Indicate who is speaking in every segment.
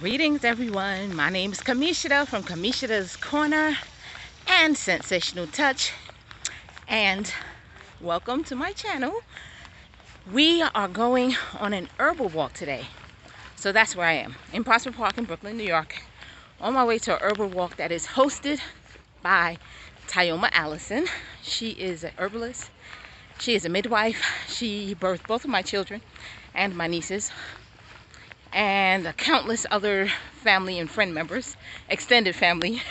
Speaker 1: Greetings everyone, my name is Kamishara from Kamishara's Corner and Sensational Touch, and welcome to my channel. We are going on an herbal walk today. So that's where I am, in Prospect Park in Brooklyn, New York, on my way to a herbal walk that is hosted by Tioma Allison. She is an herbalist, she is a midwife, she birthed both of my children and my nieces, and countless other family and friend members, extended family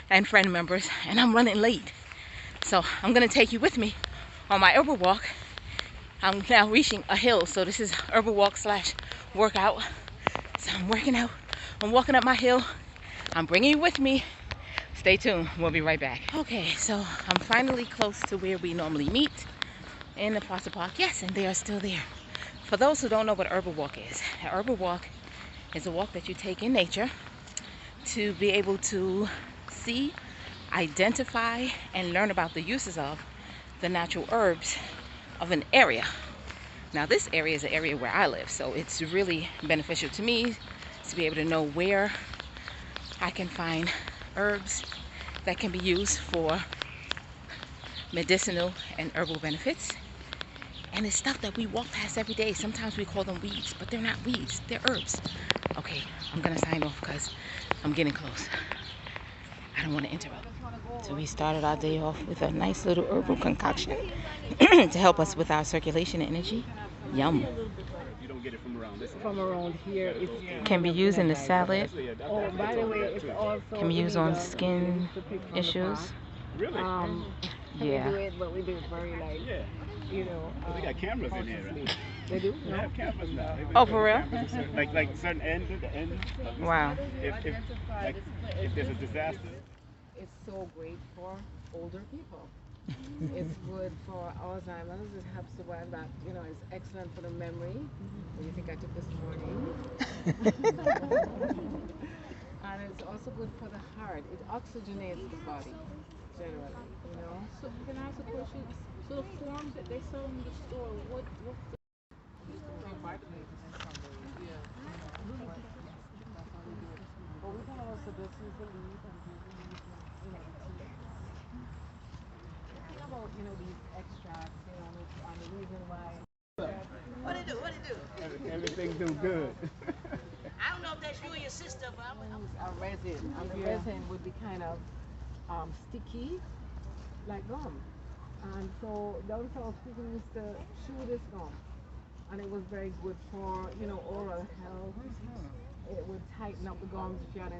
Speaker 1: and friend members, and I'm running late. So I'm gonna take you with me on my herbal walk. I'm now reaching a hill, so this is herbal walk slash workout. So I'm working out, I'm walking up my hill, I'm bringing you with me. Stay tuned, we'll be right back. Okay, so I'm finally close to where we normally meet in the Prospect Park. Yes, and they are still there. For those who don't know what herbal walk is, an herbal walk is a walk that you take in nature to be able to see, identify, and learn about the uses of the natural herbs of an area. Now this area is an area where I live, so it's really beneficial to me to be able to know where I can find herbs that can be used for medicinal and herbal benefits. And it's stuff that we walk past every day. Sometimes we call them weeds, but they're not weeds, they're herbs. Okay, I'm gonna sign off because I'm getting close. I don't want to interrupt. So we started our day off with a nice little herbal concoction to help us with our circulation and energy. Yum.
Speaker 2: You don't get it from around here.
Speaker 1: Can be used in the salad.
Speaker 2: Oh, by the way, it's also
Speaker 1: Can be used on skin issues.
Speaker 2: Really?
Speaker 1: Yeah.
Speaker 2: We do it, but we do it very light. Yeah. You know. They got cameras in here, right? They do? They have cameras now.
Speaker 1: Oh, for real?
Speaker 2: Like certain end to the end.
Speaker 1: Wow.
Speaker 2: If there's a disaster. It's so great for older people. It's good for Alzheimer's. It helps to wind back. You know, it's excellent for the memory. What do you think I took this morning? And it's also good for the heart. It oxygenates the body, generally. You know. So you can ask a question. So the forms that they sell in the store, what's the vitamins and something? Yeah. But we can also just use the leaf and do the leaf and you know the tea. Think about these extracts, and the reason why.
Speaker 3: What it do? What it do?
Speaker 2: Everything do good.
Speaker 3: I don't know if that's you or your sister, but I'm
Speaker 2: A resin, and the resin would be kind of sticky, like gum. And so down south people used to chew this gum, and it was very good for oral health. It would tighten up the gums if you had